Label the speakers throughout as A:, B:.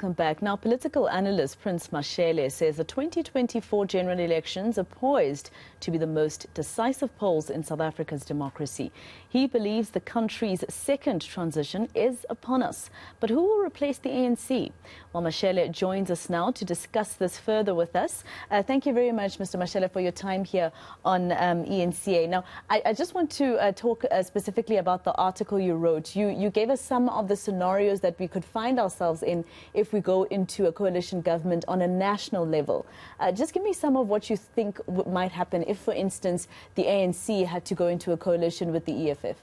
A: welcome back. Now, political analyst Prince Mashele says the 2024 general elections are poised to be the most decisive polls in South Africa's democracy. He believes the country's second transition is upon us. But who will replace the ANC? Well, Mashele joins us now to discuss this further with us. Thank you very much, Mr. Mashele, for your time here on eNCA. Now, I just want to talk specifically about the article you wrote. You gave us some of the scenarios that we could find ourselves in if we go into a coalition government on a national level. Just give me some of what you think might happen if, for instance, the ANC had to go into a coalition with the EFF.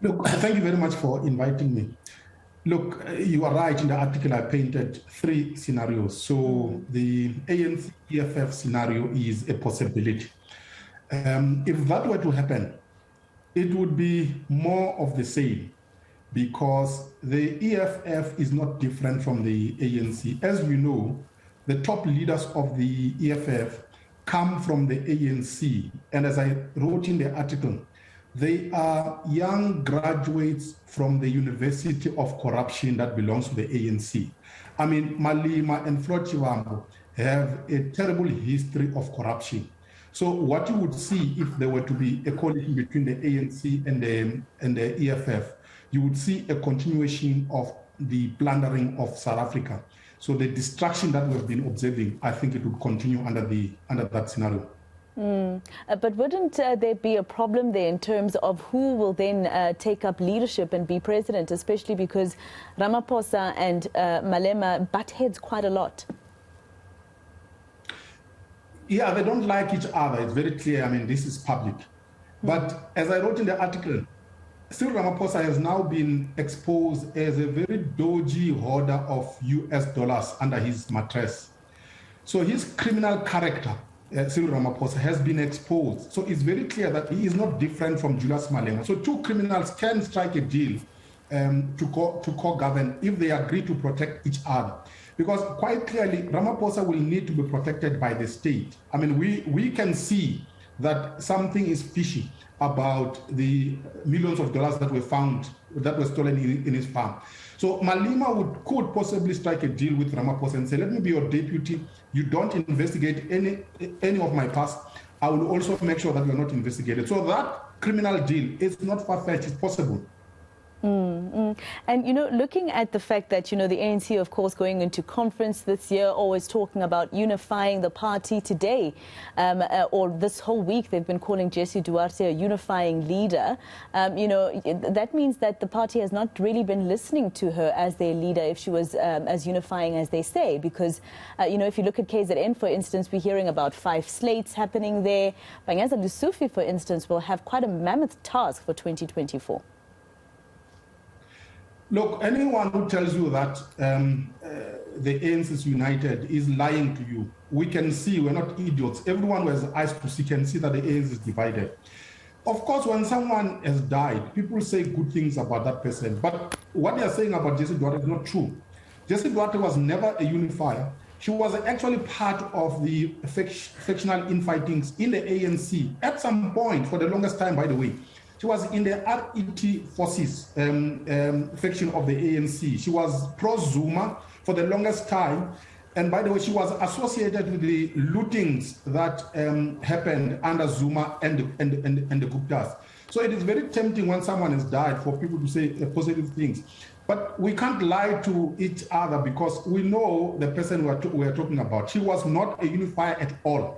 B: Look, thank you very much for inviting me. Look, you are right. In the article, I painted three scenarios. So the ANC-EFF scenario is a possibility. If that were to happen, it would be more of the same, because the EFF is not different from the ANC. As you know, the top leaders of the EFF come from the ANC. And as I wrote in the article, they are young graduates from the University of Corruption that belongs to the ANC. I mean, Malema and Flochiwambo have a terrible history of corruption. So what you would see if there were to be a coalition between the ANC and the EFF, you would see a continuation of the plundering of South Africa. So the destruction that we've been observing, I think it would continue under that scenario.
A: But wouldn't there be a problem there in terms of who will then take up leadership and be president, especially because Ramaphosa and Malema butt heads quite a lot?
B: Yeah, they don't like each other. It's very clear. I mean, this is public. But as I wrote in the article, Cyril Ramaphosa has now been exposed as a very dodgy hoarder of US dollars under his mattress. So his criminal character, Cyril Ramaphosa, has been exposed. So it's very clear that he is not different from Julius Malema. So two criminals can strike a deal to co-govern if they agree to protect each other. Because quite clearly, Ramaphosa will need to be protected by the state. I mean, we can see that something is fishy about the millions of dollars that were found, that were stolen in his farm. So Malema could possibly strike a deal with Ramaphosa and say, let me be your deputy. You don't investigate any of my past. I will also make sure that you're not investigated. So that criminal deal is not far-fetched, it's possible.
A: And, you know, looking at the fact that, you know, the ANC, of course, going into conference this year, always talking about unifying the party today, or this whole week, they've been calling Jessie Duarte a unifying leader. You know, that means that the party has not really been listening to her as their leader if she was as unifying as they say. Because, you know, if you look at KZN, for instance, we're hearing about 5 slates happening there. Bangaza Lusufi, for instance, will have quite a mammoth task for 2024.
B: Look, anyone who tells you that the ANC is united is lying to you. We can see, we're not idiots. Everyone who has eyes to see can see that the ANC is divided. Of course, when someone has died, people say good things about that person. But what they are saying about Jessie Duarte is not true. Jessie Duarte was never a unifier. She was actually part of the factional infightings in the ANC at some point, for the longest time, by the way. She was in the RET forces faction of the ANC. She was pro-Zuma for the longest time. And by the way, she was associated with the lootings that happened under Zuma and the Guptas. So it is very tempting when someone has died for people to say positive things. But we can't lie to each other because we know the person we are talking about. She was not a unifier at all.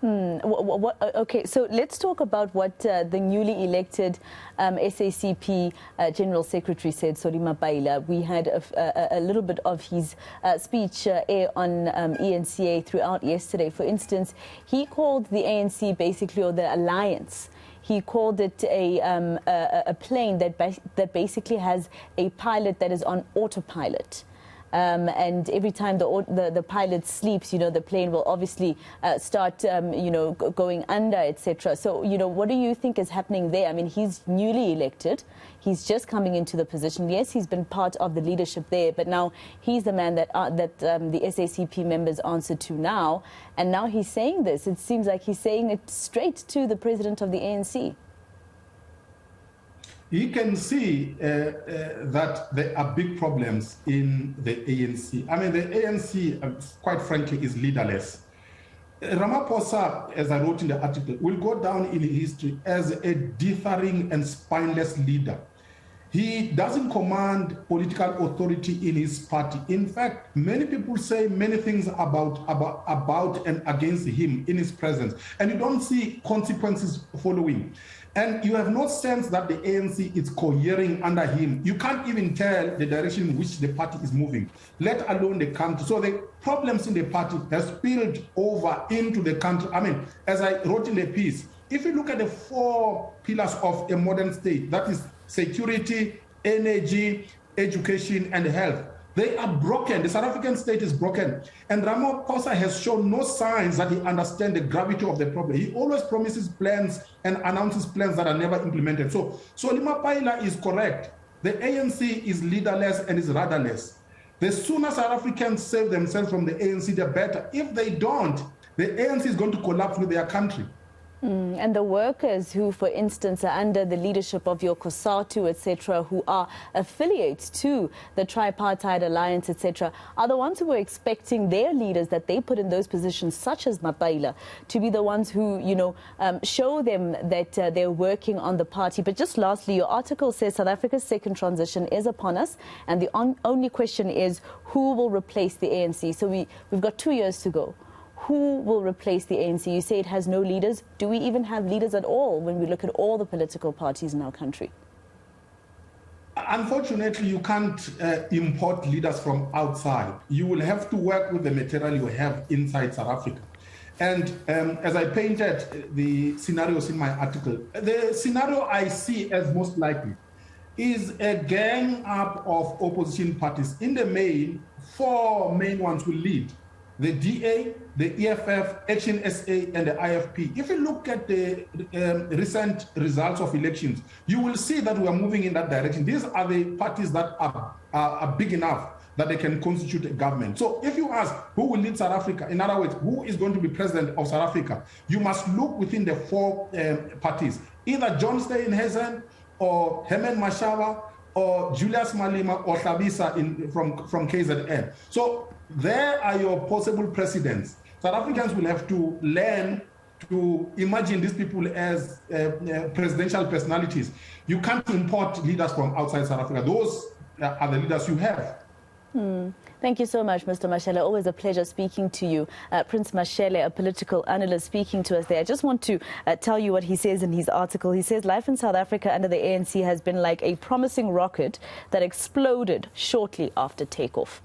A: Okay, so let's talk about what the newly elected SACP General Secretary said, Solima Baila. We had a little bit of his speech air on eNCA throughout yesterday. For instance, he called the ANC basically, or the alliance, he called it a plane that basically has a pilot that is on autopilot. And every time the pilot sleeps, you know, the plane will obviously start, you know, going under, etc. So, you know, what do you think is happening there? I mean, he's newly elected. He's just coming into the position. Yes, he's been part of the leadership there, but now he's the man that the SACP members answer to now. And now he's saying this. It seems like he's saying it straight to the president of the ANC.
B: he can see that there are big problems in the ANC. I mean, the ANC, quite frankly, is leaderless. Ramaphosa, as I wrote in the article, will go down in history as a dithering and spineless leader. He doesn't command political authority in his party. In fact, many people say many things about and against him in his presence, and you don't see consequences following. And you have no sense that the ANC is cohering under him. You can't even tell the direction in which the party is moving, let alone the country. So the problems in the party have spilled over into the country. I mean, as I wrote in the piece, if you look at the 4 pillars of a modern state, that is security, energy, education, and health, they are broken. The South African state is broken. And Ramaphosa has shown no signs that he understands the gravity of the problem. He always promises plans and announces plans that are never implemented. So Limapaila is correct. The ANC is leaderless and is rudderless. The sooner South Africans save themselves from the ANC, the better. If they don't, the ANC is going to collapse with their country.
A: And the workers who, for instance, are under the leadership of your COSATU, etc., who are affiliates to the tripartite alliance, etc., are the ones who were expecting their leaders that they put in those positions, such as Mapaila, to be the ones who, show them that they're working on the party. But just lastly, your article says South Africa's second transition is upon us, and the only question is who will replace the ANC. So we've got 2 years to go. Who will replace the ANC? You say it has no leaders. Do we even have leaders at all when we look at all the political parties in our country?
B: Unfortunately, you can't import leaders from outside. You will have to work with the material you have inside South Africa. And as I painted the scenarios in my article, the scenario I see as most likely is a gang up of opposition parties. In the main, 4 main ones will lead: the DA, the EFF, HNSA, and the IFP. If you look at the recent results of elections, you will see that we are moving in that direction. These are the parties that are big enough that they can constitute a government. So if you ask who will lead South Africa, in other words, who is going to be president of South Africa, you must look within the 4 parties, either John Steenhuisen or Herman Mashele or Julius Malema or Thabisa from KZN. So there are your possible presidents. South Africans will have to learn to imagine these people as presidential personalities. You can't import leaders from outside South Africa. Those are the leaders you have.
A: Thank you so much, Mr. Mashele. Always a pleasure speaking to you. Prince Mashele, a political analyst, speaking to us there. I just want to tell you what he says in his article. He says life in South Africa under the ANC has been like a promising rocket that exploded shortly after takeoff.